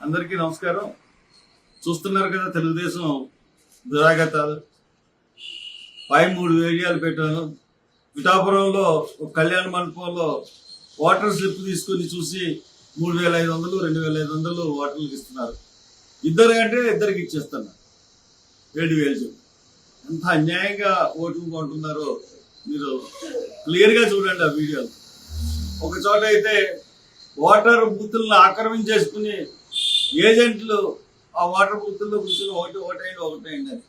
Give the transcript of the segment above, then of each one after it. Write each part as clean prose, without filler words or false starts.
అందరికీ నమస్కారం. చూస్తున్నారు కదా తెలుగుదేశం దురాగతాలు. 3 ఏరియాలు పెట్టాను. పిఠాపురంలో ఒక కళ్యాణ మండపంలో వాటర్ స్లిప్ తీసుకొని చూసి 3,500 2,500 వాటర్లకు ఇస్తున్నారు. ఇద్దరికి ఇచ్చేస్తున్నారు 7,000. ఎంత అన్యాయంగా ఓట్లు కొంటున్నారో మీరు క్లియర్గా చూడండి ఆ వీడియోలు. ఒక చోట అయితే వాటర్ బూతులను ఆక్రమించేసుకుని ఏజెంట్లు ఆ వాటర్ బూతుల్లో కూర్చొని ఒకటైంది అని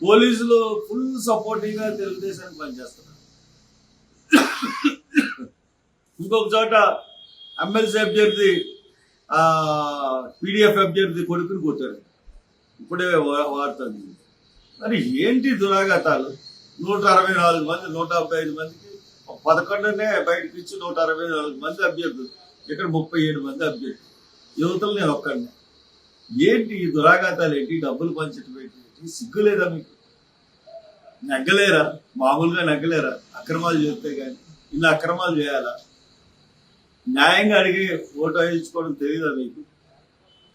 పోలీసులు ఫుల్ సపోర్టివ్గా తెలుగుదేశానికి పనిచేస్తున్నారు. ఇంకొక చోట ఎమ్మెల్సీ అభ్యర్థి పీడిఎఫ్ అభ్యర్థి కొడుకుని కొట్టారు. ఇప్పుడే వాడుతుంది. మరి ఏంటి దురాఘాతాలు? 164 మంది 175 మందికి 11నే బయటకు ఇచ్చి 164 మంది అభ్యర్థులు, ఇక్కడ 37 మంది అభ్యర్థులు. యువతలు నేను ఒక్కడిని. ఏంటి ఈ దురాఘాతాలు? ఏంటి డబ్బులు పంచడం ఏంటి? సిగ్గు లేదా మీకు? నెగ్గలేరా? మామూలుగా నెగ్గలేరా? అక్రమాలు చేస్తే కానీ ఇన్ని అక్రమాలు చేయాలా? న్యాయంగా అడిగి ఓటు వేయించుకోవడం తెలియదా మీకు?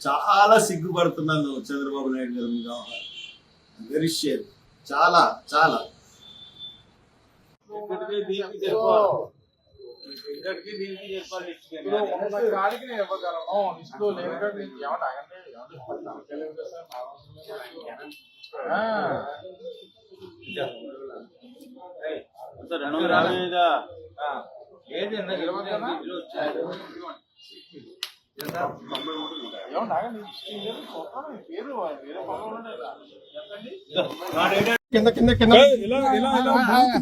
చాలా సిగ్గుపడుతున్నాను చంద్రబాబు నాయుడు గారు మీద. Very share. చాలా చాలా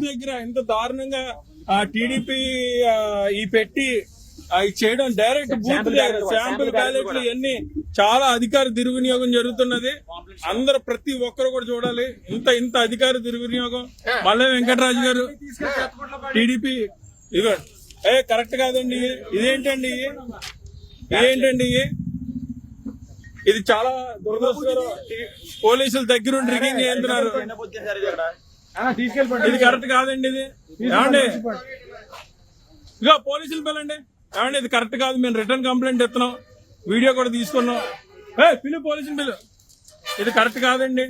దగ్గర ఎంత దారుణంగా టీడీపీ ఈ పెట్టి చేయడం, డైరెక్ట్ బూత్ దగ్గర శాంపుల్ బ్యాలెట్లు ఇవన్నీ చాలా అధికార దుర్వినియోగం జరుగుతున్నది. అందరూ ప్రతి ఒక్కరు కూడా చూడాలి. ఇంత అధికార దుర్వినియోగం. మళ్ళీ వెంకటరాజు గారు టీడీపీ ఇదిగో కరెక్ట్ కాదండి. ఇదేంటండి? ఇది చాలా దురదృష్టకరం. పోలీసుల దగ్గరుండి రిగింగ్ చేస్తున్నారు. ఇది కరెక్ట్ కాదండి. ఇది ఏమండి? ఇక పోలీసులు పిల్లండి. ఏమండి ఇది కరెక్ట్ కాదు. మేము రిటర్న్ కంప్లైంట్ ఇస్తున్నాం, వీడియో కూడా తీసుకున్నాం. పిలు పోలీసులు పిలు. ఇది కరెక్ట్ కాదండి.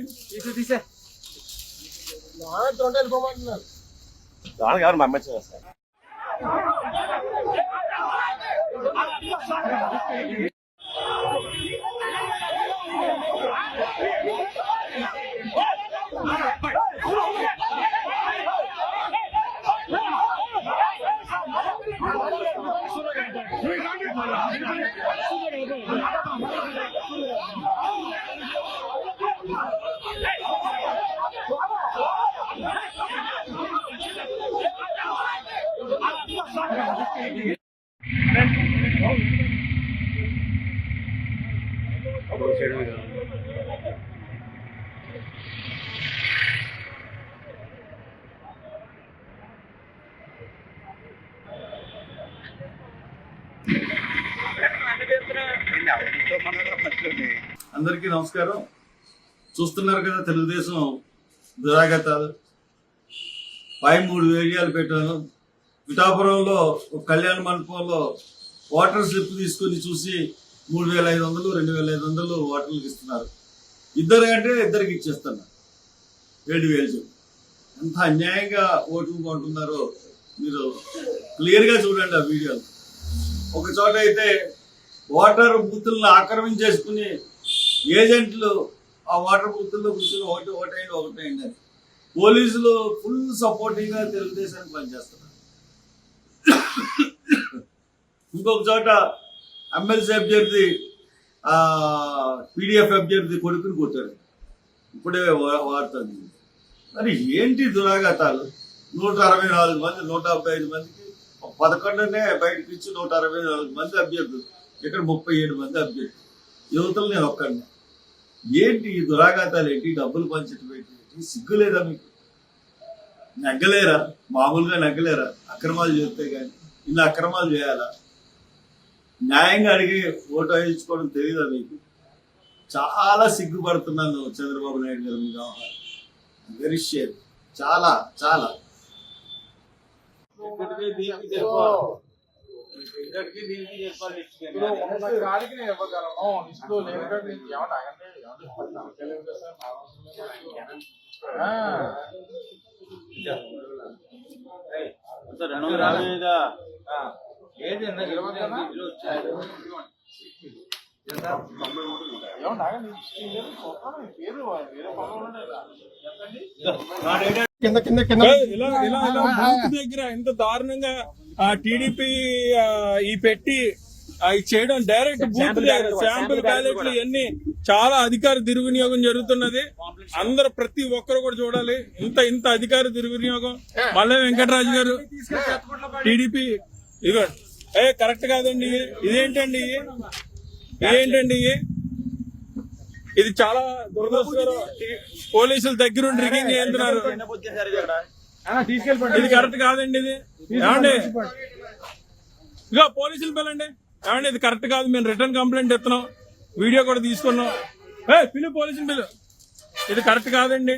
అందరికీ నమస్కారం. చూస్తున్నారు కదా తెలుగుదేశం దురాగతాలు. 3 ఏరియాలు పెట్టాను. పిఠాపురంలో ఒక కళ్యాణ మండపంలో వాటర్ స్లిప్ తీసుకొని చూసి 3,500 2,500 వాటర్లకు ఇస్తున్నారు. ఇద్దరికి ఇచ్చేస్తున్నారు 7,000. ఎంత అన్యాయంగా ఓట్లు కొంటున్నారో మీరు క్లియర్గా చూడండి ఆ వీడియోలు. ఒక చోట అయితే వాటర్ బూతులను ఆక్రమించేసుకుని ఏజెంట్లు ఆ వాటర్ బూతుల్లో కూర్చొని ఒకటైంది అని పోలీసులు ఫుల్ సపోర్టివ్గా తెలుగుదేశానికి పనిచేస్తున్నారు. ఇంకొక చోట ఎమ్మెల్సీ అభ్యర్థి పీడిఎఫ్ అభ్యర్థి కొడుకుని కొట్టారు. ఇప్పుడే వాడుతుంది. మరి ఏంటి దురాఘాతాలు? 164 మంది 175 మందికి 11నే బయటకు ఇచ్చి 164 మంది అభ్యర్థులు, ఇక్కడ 37 మంది అభ్యర్థులు. యువతలు నేను ఒక్కడిని. ఏంటి ఈ దురాఘాతాలు? ఏంటి డబ్బులు పంచడం ఏంటి? సిగ్గు లేదా మీకు? నెగ్గలేరా? మామూలుగా నెగ్గలేరా? అక్రమాలు చేస్తే కానీ ఇన్ని అక్రమాలు చేయాలా? న్యాయంగా అడిగి ఓటు వేయించుకోవడం తెలియదా మీకు? చాలా సిగ్గుపడుతున్నాను చంద్రబాబు నాయుడు గారి మీద. Very share. చాలా చాలా ఇప్పుడు ఉన్న కాడికి నేను ఇవ్వగలను. లిస్ట్ లో లేని కాడికి నేను ఏమన్నా ఆగండి, ఏమన్నా నమ్మకాలేవు కదా సార్, నా ఏమన్నా ఆగండి, లిస్ట్ లేదు, చూస్తాను, పేరు వేరే పనులు ఉన్నాయి కదా. ఇలా ఇలా ఇలా బూత్ దగ్గర ఎంత దారుణంగా టీడీపీ ఈ పెట్టి ఇది చేయడం డైరెక్ట్ బూత్ దగ్గర శాంపుల్ బ్యాలెట్లు ఇవన్నీ చాలా అధికార దుర్వినియోగం జరుగుతున్నది. అందరు ప్రతి ఒక్కరు కూడా చూడాలి. ఇంత అధికార దుర్వినియోగం. మళ్ళీ వెంకటరాజు గారు టీడీపీ ఇదిగో కరెక్ట్ కాదండి. ఇదేంటండి ఇదేంటండి ఇది చాలా దురదృష్టకరం. పోలీసుల దగ్గరుండి రిగింగ్ చేస్తున్నారు. ఇది కరెక్ట్ కాదండి. ఇది ఏమండి ఇగో పోలీసులు పిల్లండి. ఏమండి ఇది కరెక్ట్ కాదు. మేము రిటర్న్ కంప్లైంట్ ఇస్తున్నాం, వీడియో కూడా తీసుకున్నాం. పిలు పోలీసులు పిలు. ఇది కరెక్ట్ కాదండి.